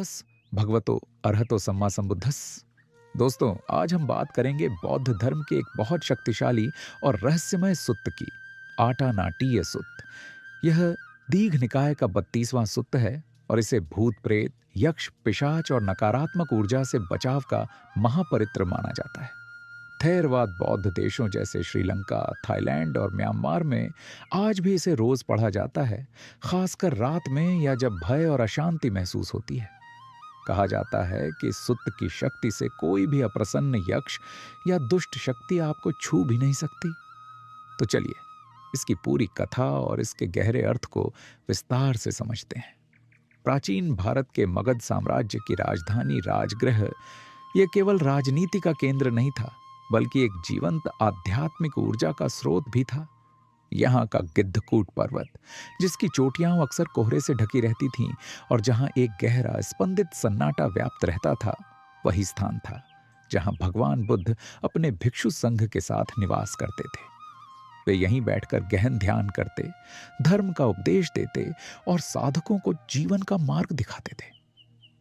तस् भगवतो अरहतो सम्मा संबुद्धस। दोस्तों, आज हम बात करेंगे बौद्ध धर्म के एक बहुत शक्तिशाली और रहस्यमय सुत्त की, आटानाटीय सुत्त। यह दीघ निकाय का 32वां सुत्त है और इसे भूत प्रेत, यक्ष, पिशाच और नकारात्मक ऊर्जा से बचाव का महापरित्र माना जाता है। थेरवाद बौद्ध देशों जैसे श्रीलंका, थाईलैंड और म्यांमार में आज भी इसे रोज पढ़ा जाता है, खासकर रात में या जब भय और अशांति महसूस होती है। कहा जाता है कि सुत्त की शक्ति से कोई भी अप्रसन्न यक्ष या दुष्ट शक्ति आपको छू भी नहीं सकती। तो चलिए इसकी पूरी कथा और इसके गहरे अर्थ को विस्तार से समझते हैं। प्राचीन भारत के मगध साम्राज्य की राजधानी राजगृह यह केवल राजनीति का केंद्र नहीं था, बल्कि एक जीवंत आध्यात्मिक ऊर्जा का स्रोत भी था। यहाँ का गिद्धकूट पर्वत, जिसकी चोटियां अक्सर कोहरे से ढकी रहती थीं और जहाँ एक गहरा स्पंदित सन्नाटा व्याप्त रहता था, वही स्थान था जहाँ भगवान बुद्ध अपने भिक्षु संघ के साथ निवास करते थे। वे यहीं बैठकर गहन ध्यान करते, धर्म का उपदेश देते और साधकों को जीवन का मार्ग दिखाते थे।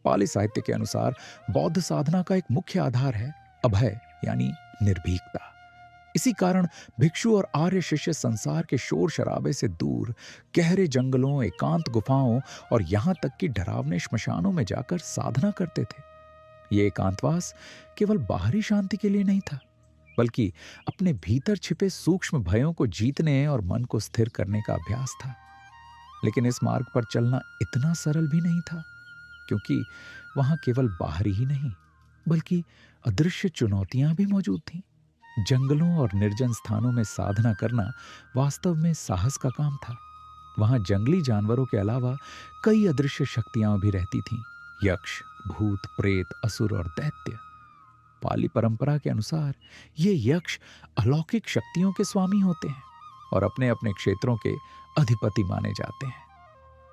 पाली साहित्य के अनुसार बौद्ध साधना का एक मुख्य आधार है अभय, यानी निर्भीकता। इसी कारण भिक्षु और आर्य शिष्य संसार के शोर शराबे से दूर गहरे जंगलों, एकांत गुफाओं और यहां तक कि डरावने श्मशानों में जाकर साधना करते थे। ये एकांतवास केवल बाहरी शांति के लिए नहीं था, बल्कि अपने भीतर छिपे सूक्ष्म भयों को जीतने और मन को स्थिर करने का अभ्यास था। लेकिन इस मार्ग पर चलना इतना सरल भी नहीं था, क्योंकि वहां केवल बाहरी ही नहीं, बल्कि अदृश्य चुनौतियां भी मौजूद थीं। जंगलों और निर्जन स्थानों में साधना करना वास्तव में साहस का काम था। वहां जंगली जानवरों के अलावा कई अदृश्य शक्तियां भी रहती थीं, यक्ष, भूत, प्रेत, असुर और दैत्य। पाली परंपरा के अनुसार ये यक्ष अलौकिक शक्तियों के स्वामी होते हैं और अपने अपने क्षेत्रों के अधिपति माने जाते हैं।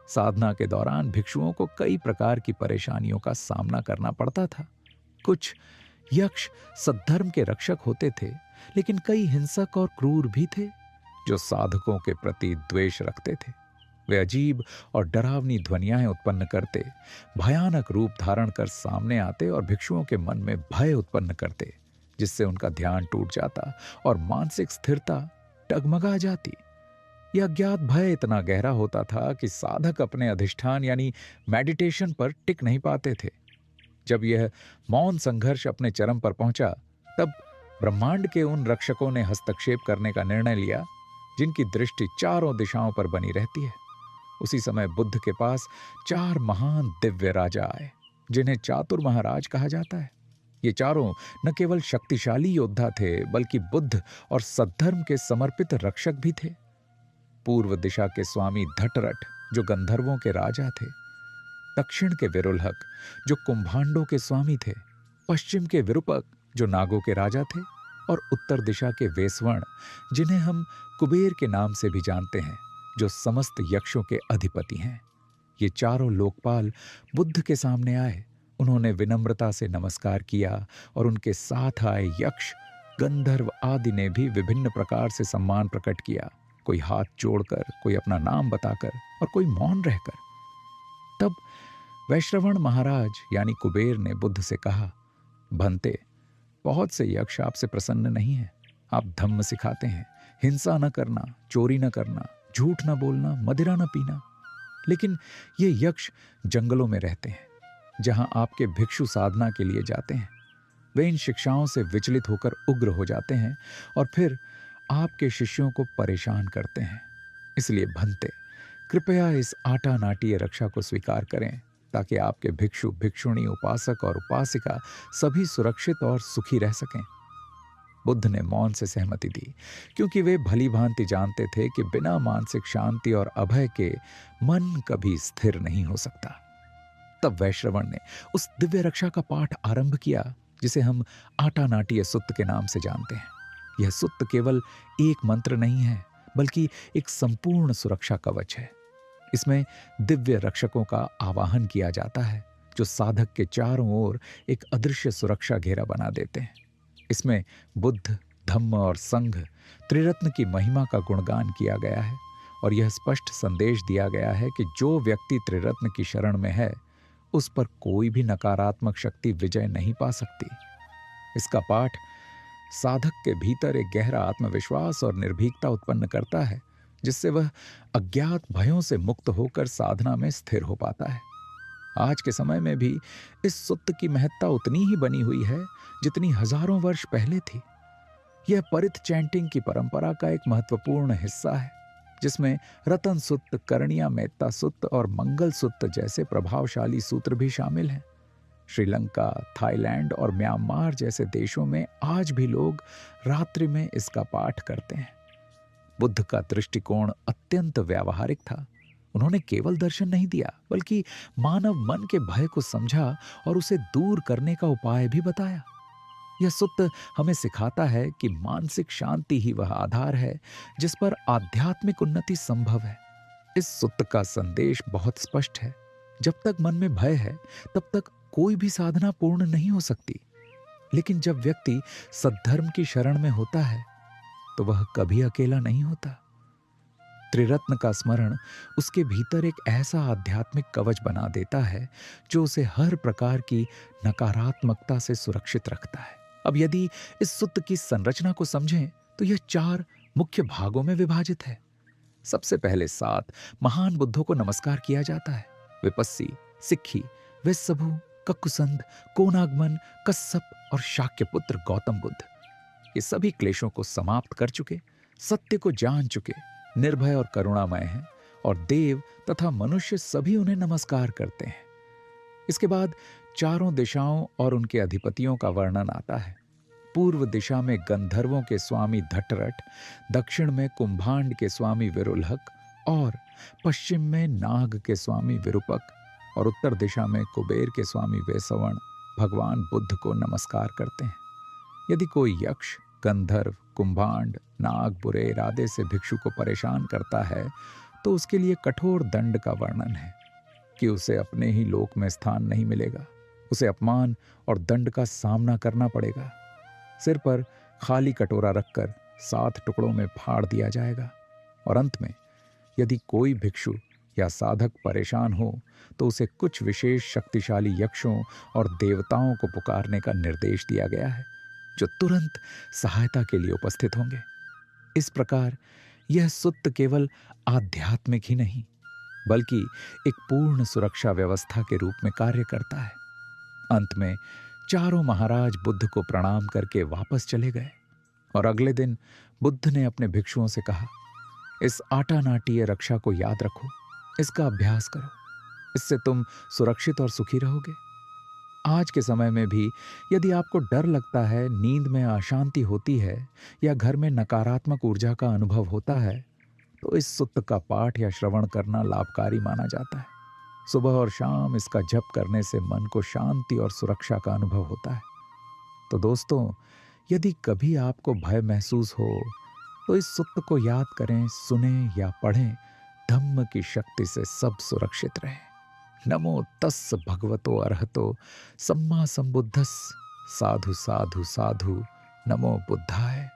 साधना के दौरान भिक्षुओं को कई प्रकार की परेशानियों का सामना करना पड़ता था। कुछ यक्ष सद्धर्म के रक्षक होते थे, लेकिन कई हिंसक और क्रूर भी थे जो साधकों के प्रति द्वेष रखते थे। वे अजीब और डरावनी ध्वनियां उत्पन्न करते, भयानक रूप धारण कर सामने आते और भिक्षुओं के मन में भय उत्पन्न करते, जिससे उनका ध्यान टूट जाता और मानसिक स्थिरता डगमगा जाती। यह अज्ञात भय इतना गहरा होता था कि साधक अपने अधिष्ठान यानी मेडिटेशन पर टिक नहीं पाते थे। जब यह मौन संघर्ष अपने चरम पर पहुंचा, तब ब्रह्मांड के उन रक्षकों ने हस्तक्षेप करने का निर्णय लिया जिनकी दृष्टि चारों दिशाओं पर बनी रहती है। उसी समय बुद्ध के पास 4 महान दिव्य राजा आए, जिन्हें चातुर महाराज कहा जाता है। ये चारों न केवल शक्तिशाली योद्धा थे, बल्कि बुद्ध और सद्धर्म के समर्पित रक्षक भी थे। पूर्व दिशा के स्वामी धटरट, जो गंधर्वों के राजा थे, दक्षिण के विरुलहक, जो कुंभांडों के स्वामी थे, पश्चिम के विरूपक, जो नागों के राजा थे, और उत्तर दिशा के वेसवण, जिन्हें हम कुबेर के नाम से भी जानते हैं, जो समस्त यक्षों के अधिपति हैं। ये चारों लोकपाल बुद्ध के सामने आए। उन्होंने विनम्रता से नमस्कार किया और उनके साथ आए यक्ष, गंधर्व आदि ने भी विभिन्न प्रकार से सम्मान प्रकट किया, कोई हाथ जोड़कर, कोई अपना नाम बताकर और कोई मौन रहकर। तब वैश्रवण महाराज यानी कुबेर ने बुद्ध से कहा, भंते, बहुत से यक्ष आपसे प्रसन्न नहीं हैं। आप धम्म सिखाते हैं, हिंसा न करना, चोरी न करना, झूठ न बोलना, मदिरा न पीना। लेकिन ये यक्ष जंगलों में रहते हैं, जहां आपके भिक्षु साधना के लिए जाते हैं। वे इन शिक्षाओं से विचलित होकर उग्र हो जाते हैं और फिर आपके शिष्यों को परेशान करते हैं। इसलिए भंते, कृपया इस आटानाटीय रक्षा को स्वीकार करें, ताकि आपके भिक्षु, भिक्षुणी, उपासक और उपासिका सभी सुरक्षित और सुखी रह सकें। बुद्ध ने मौन से सहमति दी, क्योंकि वे भली भांति जानते थे कि बिना मानसिक शांति और अभय के मन कभी स्थिर नहीं हो सकता। तब वैश्रवण ने उस दिव्य रक्षा का पाठ आरंभ किया, जिसे हम आटानाटीय सुत्त के नाम से जानते हैं। यह सुत्त केवल एक मंत्र नहीं है, बल्कि एक संपूर्ण सुरक्षा कवच है। इसमें दिव्य रक्षकों का आवाहन किया जाता है, जो साधक के चारों ओर एक अदृश्य सुरक्षा घेरा बना देते हैं। इसमें बुद्ध, धम्म और संघ त्रिरत्न की महिमा का गुणगान किया गया है और यह स्पष्ट संदेश दिया गया है कि जो व्यक्ति त्रिरत्न की शरण में है, उस पर कोई भी नकारात्मक शक्ति विजय नहीं पा सकती। इसका पाठ साधक के भीतर एक गहरा आत्मविश्वास और निर्भीकता उत्पन्न करता है, जिससे वह अज्ञात भयों से मुक्त होकर साधना में स्थिर हो पाता है। आज के समय में भी इस सुत्त की महत्ता उतनी ही बनी हुई है जितनी हजारों वर्ष पहले थी। यह परित चैंटिंग की परंपरा का एक महत्वपूर्ण हिस्सा है, जिसमें रतन सुत्त, करणिया मेत्ता सुत्त और मंगल सुत्त जैसे प्रभावशाली सूत्र भी शामिल हैं। श्रीलंका, थाईलैंड और म्यांमार जैसे देशों में आज भी लोग रात्रि में इसका पाठ करते हैं। बुद्ध का दृष्टिकोण अत्यंत व्यावहारिक था। उन्होंने केवल दर्शन नहीं दिया, बल्कि मानव मन के भय को समझा और उसे दूर करने का उपाय भी बताया। यह सुत्त हमें सिखाता है कि मानसिक शांति ही वह आधार है जिस पर आध्यात्मिक उन्नति संभव है। इस सुत्त का संदेश बहुत स्पष्ट है। जब तक मन में भय है, तब तक कोई भी साधना पूर्ण नहीं हो सकती। लेकिन जब व्यक्ति सद्धर्म की शरण में होता है, तो वह कभी अकेला नहीं होता। त्रिरत्न का स्मरण उसके भीतर एक ऐसा आध्यात्मिक कवच बना देता है जो उसे हर प्रकार की नकारात्मकता से सुरक्षित रखता है। अब यदि इस सुत्त की संरचना को समझें तो यह 4 मुख्य भागों में विभाजित है। सबसे पहले 7 महान बुद्धों को नमस्कार किया जाता है। विपस्सी, सिक्खी, वेस्सभु, कक्कुसंध, कोनागमन, कश्यप और शाक्यपुत्र गौतम बुद्ध। ये सभी क्लेशों को समाप्त कर चुके, सत्य को जान चुके, निर्भय और करुणामय हैं, और देव तथा मनुष्य सभी उन्हें नमस्कार करते हैं। इसके बाद 4 दिशाओं और उनके अधिपतियों का वर्णन आता है। पूर्व दिशा में गंधर्वों के स्वामी धट्टरट, दक्षिण में कुंभांड के स्वामी विरुलहक और पश्चिम में नाग के स्वामी विरूपक, और उत्तर दिशा में कुबेर के स्वामी वेसवण भगवान बुद्ध को नमस्कार करते हैं। यदि कोई यक्ष, गंधर्व, कुंभांड, नाग, बुरे इरादे से भिक्षु को परेशान करता है तो उसके लिए कठोर दंड का वर्णन है कि उसे अपने ही लोक में स्थान नहीं मिलेगा। उसे अपमान और दंड का सामना करना पड़ेगा। सिर पर खाली कटोरा रखकर 7 टुकड़ों में फाड़ दिया जाएगा। और अंत में यदि कोई भिक्षु या साधक परेशान हो तो उसे कुछ विशेष शक्तिशाली यक्षों और देवताओं को पुकारने का निर्देश दिया गया है, जो तुरंत सहायता के लिए उपस्थित होंगे। इस प्रकार यह सुत्त केवल आध्यात्मिक ही नहीं, बल्कि एक पूर्ण सुरक्षा व्यवस्था के रूप में कार्य करता है। अंत में 4 महाराज बुद्ध को प्रणाम करके वापस चले गए, और अगले दिन बुद्ध ने अपने भिक्षुओं से कहा, इस आटानाटीय रक्षा को याद रखो, इसका अभ्यास करो, इससे तुम सुरक्षित और सुखी रहोगे। आज के समय में भी यदि आपको डर लगता है, नींद में अशांति होती है या घर में नकारात्मक ऊर्जा का अनुभव होता है, तो इस सुत्त का पाठ या श्रवण करना लाभकारी माना जाता है। सुबह और शाम इसका जप करने से मन को शांति और सुरक्षा का अनुभव होता है। तो दोस्तों, यदि कभी आपको भय महसूस हो तो इस सुत्त को याद करें, सुने या पढ़ें। धम्म की शक्ति से सब सुरक्षित रहें। नमो तस् भगवतो अरहतो सम्मा संबुद्धस्। साधु साधु साधु, नमो बुद्धाय।